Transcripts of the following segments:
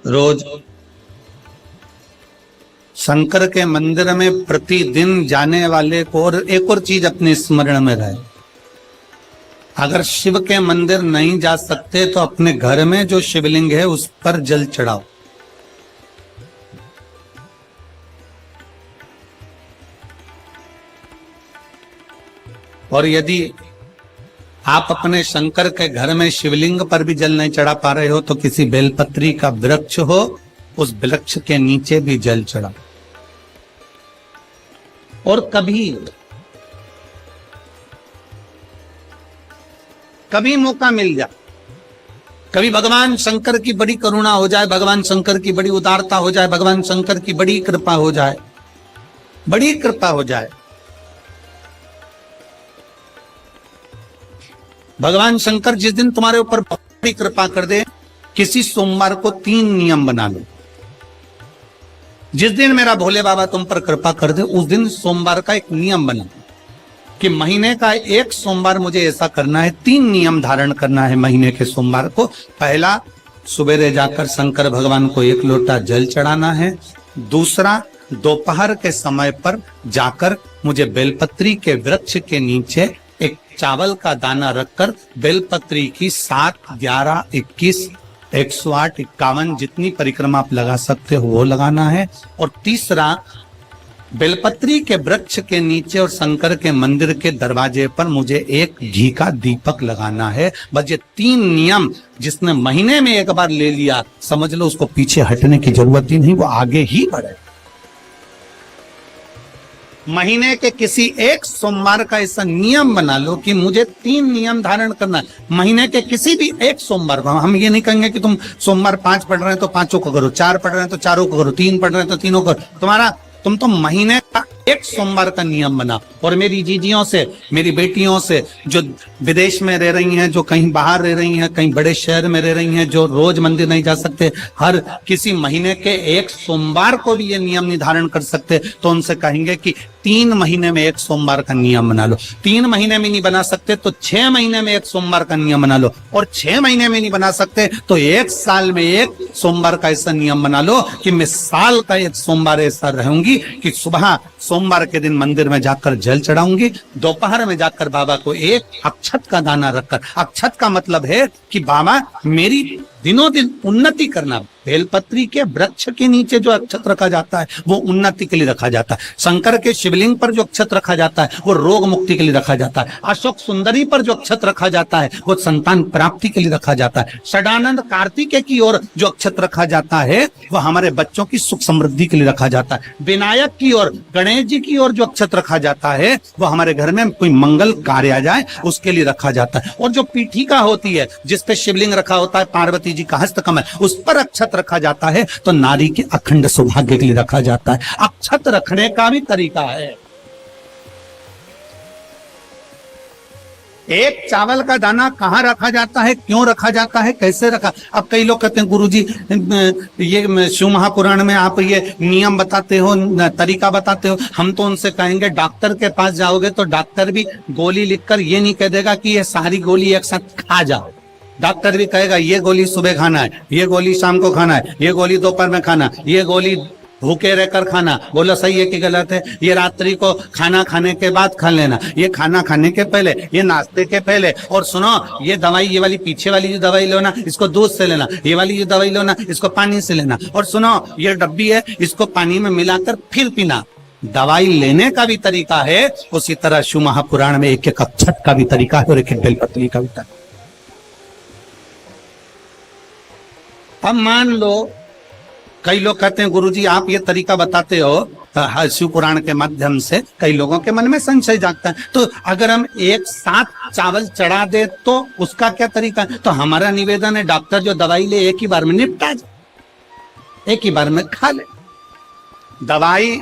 रोज शंकर के मंदिर में प्रतिदिन जाने वाले को, और एक और चीज अपने स्मरण में रहे, अगर शिव के मंदिर नहीं जा सकते तो अपने घर में जो शिवलिंग है उस पर जल चढ़ाओ। और यदि आप अपने शंकर के घर में शिवलिंग पर भी जल नहीं चढ़ा पा रहे हो तो किसी बेलपत्री का वृक्ष हो, उस वृक्ष के नीचे भी जल चढ़ाओ। और कभी मौका मिल जाए, कभी भगवान शंकर की बड़ी करुणा हो जाए, भगवान शंकर की बड़ी उदारता हो जाए, भगवान शंकर की बड़ी कृपा हो जाए, बड़ी कृपा हो जाए, भगवान शंकर जिस दिन तुम्हारे ऊपर बड़ी कृपा कर दे, किसी सोमवार को 3 नियम बना लो। जिस दिन मेरा भोले बाबा तुम पर कृपा कर दे उस दिन सोमवार का एक नियम बना कि महीने का एक सोमवार मुझे ऐसा करना है, 3 नियम धारण करना है महीने के सोमवार को। पहला, सुबेरे जाकर शंकर भगवान को 1 लोटा जल चढ़ाना है। दूसरा, दोपहर के समय पर जाकर मुझे बेलपत्री के वृक्ष के नीचे एक चावल का दाना रखकर बेलपत्री की 7, 11, 21, 108, 51 जितनी परिक्रमा आप लगा सकते हो वो लगाना है। और तीसरा, बेलपत्री के वृक्ष के नीचे और शंकर के मंदिर के दरवाजे पर मुझे एक घी का दीपक लगाना है। बस ये 3 नियम जिसने महीने में एक बार ले लिया, समझ लो उसको पीछे हटने की जरूरत ही नहीं, वो आगे ही बढ़े। महीने के किसी एक सोमवार का ऐसा नियम बना लो कि मुझे 3 नियम धारण करना है महीने के किसी भी एक सोमवार को। हम ये नहीं कहेंगे कि तुम सोमवार 5 पढ़ रहे हैं तो 5 को करो, 4 पढ़ रहे हैं तो 4 को करो, 3 पढ़ रहे हैं तो 3 को करो। तुम तो महीने का एक सोमवार का नियम बना। और मेरी जीजियों से, मेरी बेटियों से जो विदेश में रह रही हैं, जो कहीं बाहर रह रही हैं, कहीं बड़े शहर में रह रही हैं, जो रोज मंदिर नहीं जा सकते, हर किसी महीने के एक सोमवार को भी ये नियम निर्धारण कर सकते, तो उनसे कहेंगे कि 3 महीने में एक सोमवार का नियम बना लो। 3 महीने में नहीं बना सकते तो 6 महीने में एक सोमवार का नियम बना लो। और 6 महीने में नहीं बना सकते तो 1 साल में एक सोमवार का ऐसा नियम बना लो कि मैं साल का एक सोमवार ऐसा रहूंगी कि सुबह सोमवार के दिन मंदिर में जाकर जल चढ़ाऊंगी, दोपहर में जाकर बाबा को एक अक्षत का दाना रखकर, अक्षत का मतलब है कि बाबा मेरी दिनों दिन उन्नति करना। बेलपत्री के वृक्ष के नीचे जो अक्षत रखा जाता है वो उन्नति के लिए रखा जाता है। शंकर के शिवलिंग पर जो अक्षत रखा जाता है वो रोग मुक्ति के लिए रखा जाता है। अशोक सुंदरी पर जो अक्षत रखा जाता है वो संतान प्राप्ति के लिए रखा जाता है। षडानंद कार्तिकेय की ओर जो अक्षत रखा जाता है वो हमारे बच्चों की सुख समृद्धि के लिए रखा जाता है। विनायक की ओर, गणेश जी की ओर जो अक्षत रखा जाता है वो हमारे घर में कोई मंगल कार्य आ जाए उसके लिए रखा जाता है। और जो पीठिका होती है जिसपे शिवलिंग रखा होता है, पार्वती जी का हस्तकमल, उस पर अक्षत रखा जाता है तो नारी के अखंड सौभाग्य के लिए रखा जाता है। अक्षत रखने का भी तरीका है। एक चावल का दाना कहाँ रखा जाता है, क्यों रखा जाता है, कैसे रखा। अब कई लोग कहते हैं गुरुजी ये शिव महापुराण में आप ये नियम बताते हो, तरीका बताते हो। हम तो उनसे कहेंगे डॉक्टर के पास जाओगे तो डॉक्टर भी गोली लिखकर ये नहीं कह देगा कि ये सारी गोली एक साथ खा जाओ। डॉक्टर भी कहेगा ये गोली सुबह खाना है, ये गोली शाम को खाना है, ये गोली दोपहर में खाना, ये गोली भूखे रहकर खाना। बोलो सही है कि गलत है? ये रात्रि को खाना खाने के बाद खा लेना, ये खाना खाने के पहले, ये नाश्ते के पहले। और सुनो, ये दवाई, ये वाली पीछे वाली जो दवाई लो ना इसको दूध से लेना, ये वाली जो दवाई लो ना इसको पानी से लेना। और सुनो, ये डब्बी है इसको पानी में मिलाकर फिर पीना। दवाई लेने का भी तरीका है, उसी तरह शिव महापुराण में एक एक अक्षत का भी तरीका है और एक एक बेलपत्री का भी तरीका। अब मान लो कई लोग कहते हैं गुरुजी आप ये तरीका बताते हो शिव पुराण के माध्यम से, कई लोगों के मन में संशय जागता है, तो अगर हम एक साथ चावल चढ़ा दे तो उसका क्या तरीका है? तो हमारा निवेदन है डॉक्टर जो दवाई ले एक ही बार में निपटा जाए, एक ही बार में खा ले। दवाई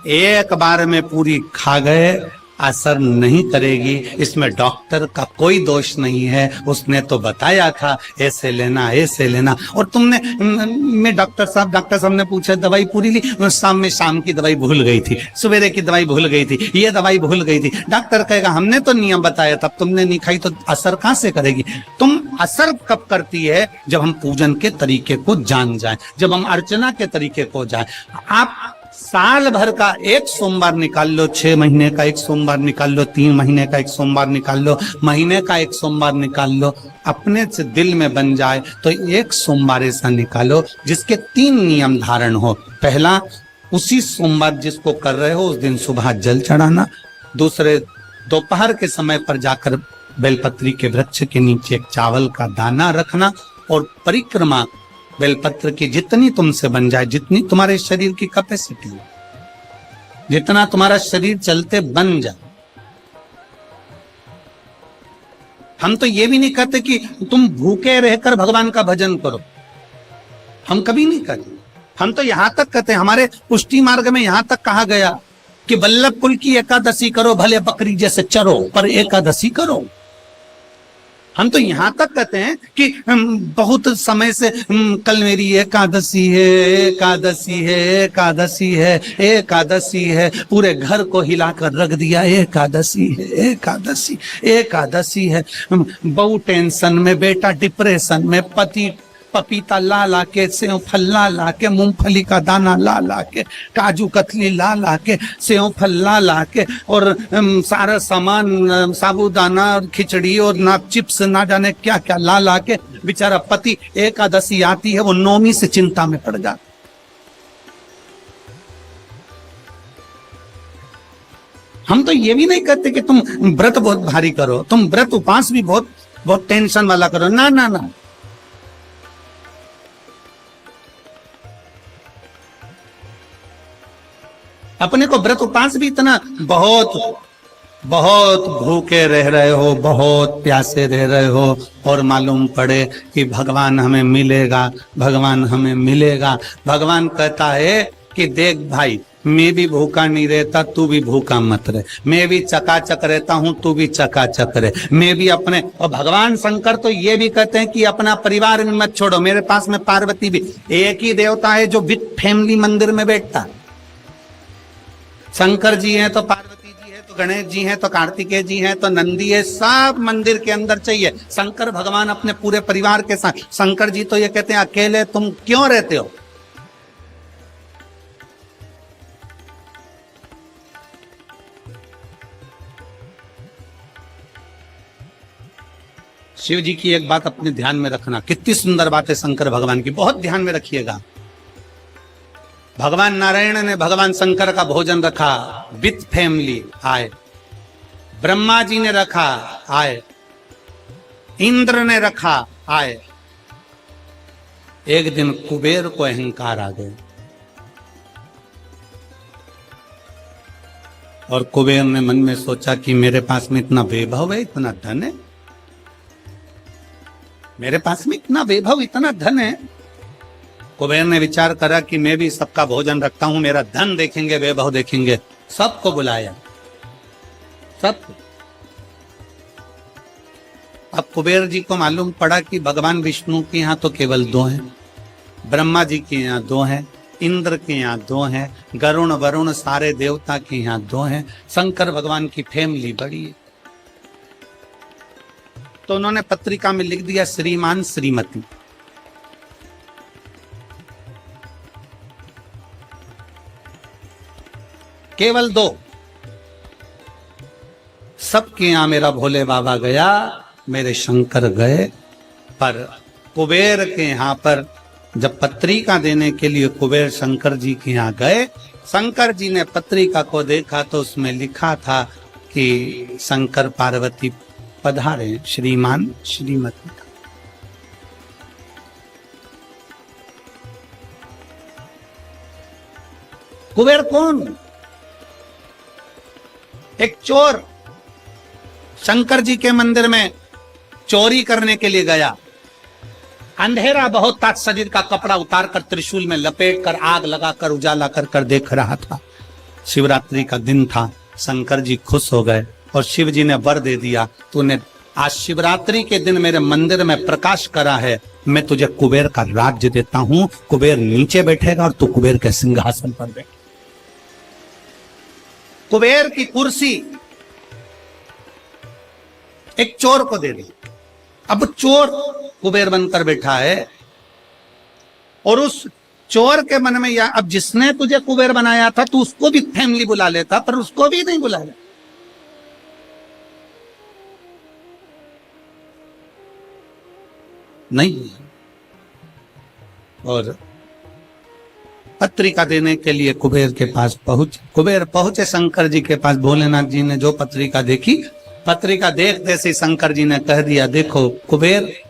एक बार में पूरी खा गए, असर नहीं करेगी, इसमें डॉक्टर का कोई दोष नहीं है, उसने तो बताया था ऐसे लेना ऐसे लेना। और तुमने मैं डॉक्टर साहब ने पूछा दवाई पूरी ली, शाम की दवाई भूल गई थी, सवेरे की दवाई भूल गई थी, ये दवाई भूल गई थी। डॉक्टर कहेगा हमने तो नियम बताया तब तुमने नहीं खाई, तो असर कहां से करेगी? तुम असर कब करती है? जब हम पूजन के तरीके को जान जाए, जब हम अर्चना के तरीके को जाए। आप साल भर का एक सोमवार निकाल लो, 6 महीने का एक सोमवार निकाल लो, 3 महीने का एक सोमवार निकाल लो, महीने का एक सोमवार निकाल लो, अपने से दिल में बन जाए तो एक सोमवार ऐसा निकालो जिसके 3 नियम धारण हो। पहला, उसी सोमवार जिसको कर रहे हो उस दिन सुबह जल चढ़ाना। दूसरे, दोपहर के समय पर जाकर बेलपत्री के वृक्ष के नीचे एक चावल का दाना रखना। और परिक्रमा बेलपत्र की जितनी तुमसे बन जाए, जितनी तुम्हारे शरीर की कैपेसिटी है, जितना तुम्हारा शरीर चलते बन जाए। हम तो ये भी नहीं कहते कि तुम भूखे रहकर भगवान का भजन करो, हम कभी नहीं कहते। हम तो यहां तक कहते हैं, हमारे पुष्टि मार्ग में यहां तक कहा गया कि वल्लभ कुल की एकादशी करो, भले बकरी जैसे चरो पर एकादशी करो। हम तो यहां तक कहते हैं कि बहुत समय से कल मेरी एकादशी है, एकादशी है, एकादशी है, एकादशी है, पूरे घर को हिलाकर रख दिया, एकादशी है, एकादशी, एकादशी है। बहू टेंशन में, बेटा डिप्रेशन में, पति पपीता ला ला के, सेव फल ला ला के, मूंगफली का दाना ला ला के, काजू कतली ला ला के, सेव फल ला ला के, और सारा सामान, साबूदाना और खिचड़ी और ना चिप्स ना जाने क्या क्या ला ला के, बेचारा पति एकादशी आती है वो 9वीं से चिंता में पड़ जाता। हम तो ये भी नहीं कहते कि तुम व्रत बहुत भारी करो, तुम व्रत उपास भी बहुत बहुत टेंशन वाला करो, ना ना ना। अपने को व्रत उपास भी इतना बहुत बहुत भूखे रह रहे हो, बहुत प्यासे रह रहे हो, और मालूम पड़े कि भगवान हमें मिलेगा, भगवान हमें मिलेगा। भगवान कहता है कि देख भाई, मैं भी भूखा नहीं रहता, तू भी भूखा मत रहे, मैं भी चकाचक रहता हूं, तू भी चकाचक रहे, मैं भी अपने। और भगवान शंकर तो ये भी कहते हैं कि अपना परिवार में मत छोड़ो। मेरे पास में पार्वती भी, एक ही देवता है जो विद फैमिली मंदिर में बैठता है। शंकर जी हैं तो पार्वती जी है, तो गणेश जी हैं, तो कार्तिकेय जी हैं, तो नंदी है, सब मंदिर के अंदर चाहिए। शंकर भगवान अपने पूरे परिवार के साथ। शंकर जी तो ये कहते हैं अकेले तुम क्यों रहते हो? शिव जी की एक बात अपने ध्यान में रखना, कितनी सुंदर बात है शंकर भगवान की, बहुत ध्यान में रखिएगा। भगवान नारायण ने भगवान शंकर का भोजन रखा, विथ फैमिली आए। ब्रह्मा जी ने रखा, आए। इंद्र ने रखा, आए। एक दिन कुबेर को अहंकार आ गया और कुबेर ने मन में सोचा कि मेरे पास में इतना वैभव है, इतना धन है, मेरे पास में इतना वैभव, इतना धन है। कुबेर ने विचार करा कि मैं भी सबका भोजन रखता हूं, मेरा धन देखेंगे, वैभव देखेंगे। सबको बुलाया, सबको। अब कुबेर जी को मालूम पड़ा कि भगवान विष्णु के यहाँ तो केवल 2 हैं, ब्रह्मा जी के यहाँ 2 हैं, इंद्र के यहाँ 2 हैं, गरुण वरुण सारे देवता के यहाँ 2 हैं, शंकर भगवान की फैमिली बड़ी है। तो उन्होंने पत्रिका में लिख दिया श्रीमान श्रीमती। केवल 2। सबके यहां मेरा भोले बाबा गया, मेरे शंकर गए, पर कुबेर के यहां पर जब पत्रिका देने के लिए कुबेर शंकर जी के यहां गए, शंकर जी ने पत्रिका को देखा तो उसमें लिखा था कि शंकर पार्वती पधारे, श्रीमान श्रीमती। कुबेर कौन? एक चोर शंकर जी के मंदिर में चोरी करने के लिए गया। अंधेरा बहुत था, शरीर का कपड़ा उतारकर त्रिशूल में लपेट कर आग लगाकर उजाला कर देख रहा था। शिवरात्रि का दिन था, शंकर जी खुश हो गए और शिव जी ने वर दे दिया, तूने आज शिवरात्रि के दिन मेरे मंदिर में प्रकाश करा है, मैं तुझे कुबेर का राज्य देता हूं। कुबेर नीचे बैठेगा और तू कुबेर के सिंहासन पर बैठ। कुबेर की कुर्सी एक चोर को दे दी। अब चोर कुबेर बनकर बैठा है और उस चोर के मन में या अब जिसने तुझे कुबेर बनाया था तू उसको भी फैमिली बुला लेता, पर उसको भी नहीं बुलाया। नहीं। और पत्रिका देने के लिए कुबेर के पास कुबेर पहुंचे शंकर जी के पास। भोलेनाथ जी ने जो पत्रिका देखी, पत्रिका देखते से शंकर जी ने कह दिया, देखो कुबेर,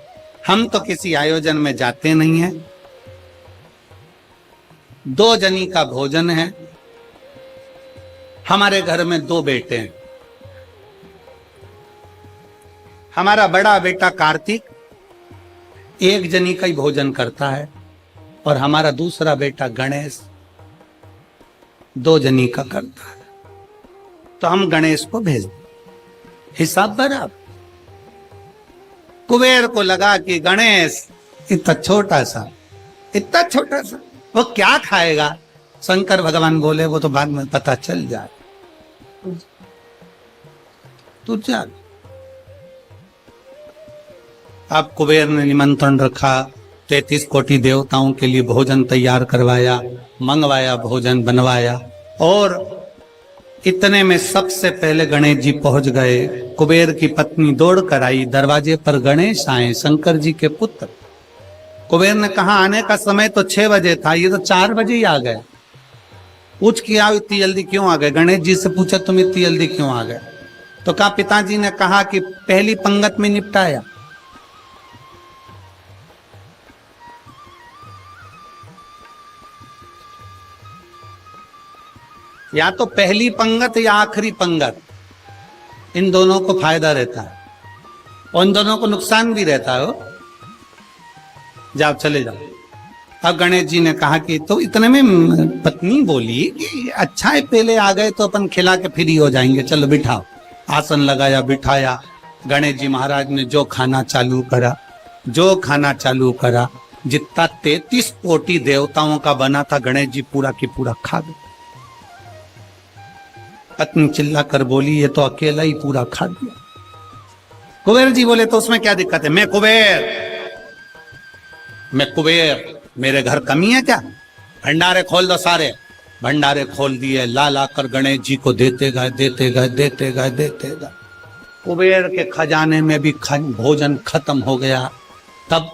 हम तो किसी आयोजन में जाते नहीं हैं, 2 जनी का भोजन है, हमारे घर में 2 बेटे हैं, हमारा बड़ा बेटा कार्तिक 1 जनी का ही भोजन करता है और हमारा दूसरा बेटा गणेश 2 जनी का करता है, तो हम गणेश को भेज दें, हिसाब बराबर। कुबेर को लगा कि गणेश इतना छोटा सा वो क्या खाएगा। शंकर भगवान बोले, वो तो बाद में पता चल जाए, तू चल। अब कुबेर ने निमंत्रण रखा, 33 कोटि देवताओं के लिए भोजन तैयार करवाया, मंगवाया, भोजन बनवाया। और इतने में सबसे पहले गणेश जी पहुंच गए। कुबेर की पत्नी दौड़ कर आई, दरवाजे पर गणेश आए, शंकर जी के पुत्र। कुबेर ने कहा आने का समय तो 6 बजे था, ये तो 4 बजे ही आ गए। पूछ किया इतनी जल्दी क्यों आ गए? गणेश जी से पूछा तुम इतनी जल्दी क्यों आ गए? तो कहा पिताजी ने कहा कि पहली पंगत में निपटाया। या तो पहली पंगत या आखिरी पंगत, इन दोनों को फायदा रहता है और इन दोनों को नुकसान भी रहता है। जाओ चले जाओ। अब गणेश जी ने कहा कि तो इतने में पत्नी बोली कि अच्छा है पहले आ गए तो अपन खिला के फ्री हो जाएंगे, चलो बिठाओ। आसन लगाया, बिठाया। गणेश जी महाराज ने जो खाना चालू करा, जितना 33 कोटि देवताओं का बना था गणेश जी पूरा की पूरा खा गए। पत्नी चिल्ला कर बोली ये तो अकेला ही पूरा खा दिया। कुबेर जी बोले तो उसमें क्या दिक्कत है? मैं कुबेर, मेरे घर कमी है क्या? भंडारे खोल दो सारे। भंडारे खोल दिए, ला कर गणेश जी को देते गए। कुबेर के खजाने में भी भोजन खत्म हो गया। तब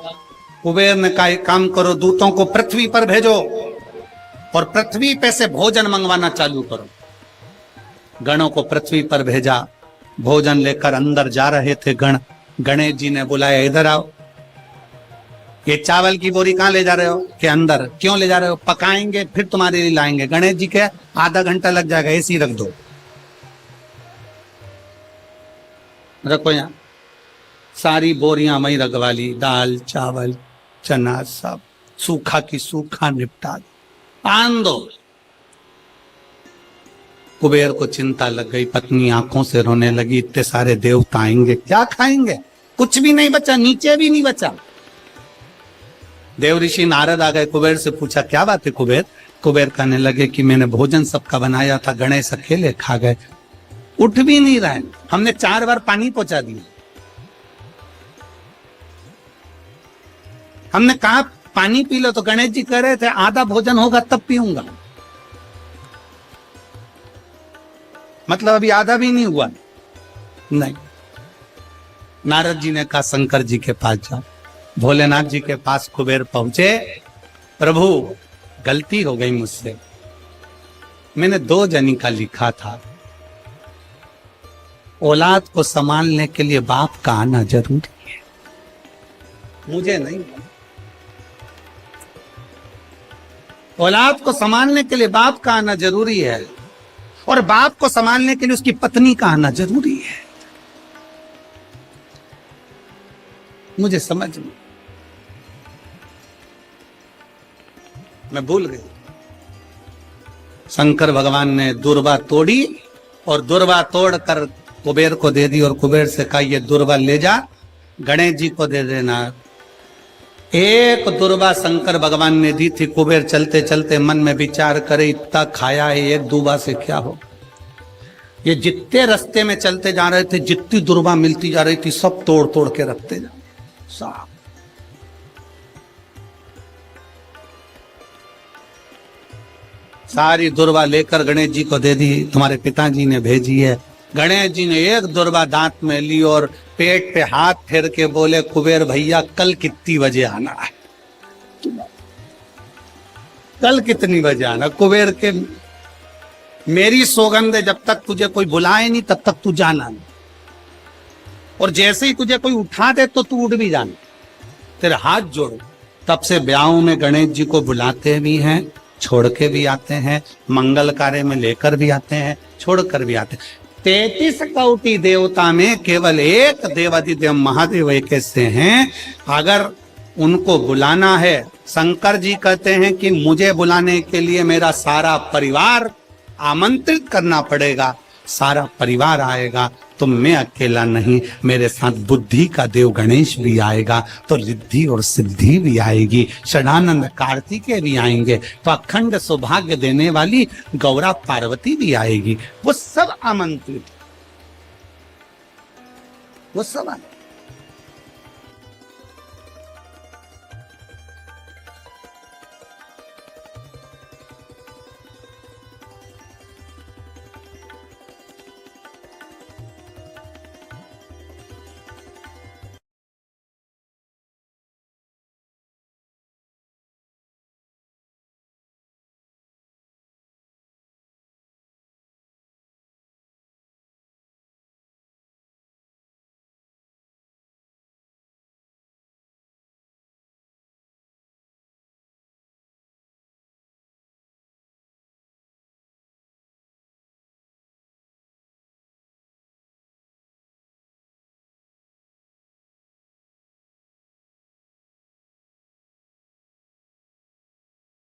कुबेर ने कहा एक काम करो, दूतों को पृथ्वी पर भेजो और पृथ्वी पे से भोजन मंगवाना चालू करो। गणों को पृथ्वी पर भेजा। भोजन लेकर अंदर जा रहे थे गण। गणेश जी ने बुलाया, इधर आओ। ये चावल की बोरी कहां ले जा रहे हो? कि अंदर। क्यों ले जा रहे हो? पकाएंगे फिर तुम्हारे लिए लाएंगे। गणेश जी के आधा घंटा लग जाएगा, ऐसी रख दो। रखो यहां। सारी बोरियां वहीं रखवा ली, दाल चावल चना सब सूखा की सूखा निपटा दो, आन दो। कुबेर को चिंता लग गई, पत्नी आंखों से रोने लगी, इतने सारे देवता आएंगे क्या खाएंगे? कुछ भी नहीं बचा, नीचे भी नहीं बचा। देव ऋषि नारद आ गए, कुबेर से पूछा क्या बात है कुबेर? कुबेर कहने लगे कि मैंने भोजन सबका बनाया था, गणेश अकेले खा गए, उठ भी नहीं रहे, हमने 4 बार पानी पहुंचा दिया। हमने कहा पानी पी लो तो गणेश जी कह रहे थे आधा भोजन होगा तब पीऊंगा, मतलब अभी आधा भी नहीं हुआ। नहीं। नारद जी ने कहा शंकर जी के पास जाओ। भोलेनाथ जी के पास कुबेर पहुंचे। प्रभु गलती हो गई मुझसे, मैंने 2 जनी का लिखा था। औलाद को संभालने के लिए बाप का आना जरूरी है, मुझे नहीं। औलाद को संभालने के लिए बाप का आना जरूरी है और बाप को संभालने के लिए उसकी पत्नी का आना जरूरी है। मुझे समझ में, मैं भूल गई। शंकर भगवान ने दुर्बा तोड़ी और दुर्वा तोड़कर कुबेर को दे दी और कुबेर से कहा ये दुर्वा ले जा गणेश जी को दे देना। एक दुर्वा शंकर भगवान ने दी थी। कुबेर चलते चलते मन में विचार करे इतना खाया है, एक दुर्वा से क्या हो। ये जितने रास्ते में चलते जा रहे थे, जितनी दुर्वा मिलती जा रही थी, सब तोड़ तोड़ के रखते जा सब। सारी दुर्वा लेकर गणेश जी को दे दी, तुम्हारे पिताजी ने भेजी है। गणेश जी ने एक दुर्वा दांत में ली और पेट पे हाथ फेर के बोले कुबेर भैया कल कितनी बजे आना है, कल कितनी बजे आना। कुबेर के मेरी सौगंध है जब तक तुझे कोई बुलाए नहीं तब तक तू जाना नहीं, और जैसे ही तुझे कोई उठा दे तो तू उठ भी जाना, तेरे हाथ जोड़ो। तब से ब्याहों में गणेश जी को बुलाते भी हैं, छोड़ के भी आते हैं, मंगल कार्य में लेकर भी आते हैं, छोड़ कर भी आते हैं। 33 कोटि देवता में केवल एक देवाधिदेव महादेव एक ऐसे हैं, अगर उनको बुलाना है, शंकर जी कहते हैं कि मुझे बुलाने के लिए मेरा सारा परिवार आमंत्रित करना पड़ेगा, सारा परिवार आएगा तो मैं अकेला नहीं, मेरे साथ बुद्धि का देव गणेश भी आएगा तो रिद्धि और सिद्धि भी आएगी, षडानंद कार्तिकेय भी आएंगे तो अखंड सौभाग्य देने वाली गौरा पार्वती भी आएगी। वो सब आमंत्रित, वो सब आएंगे।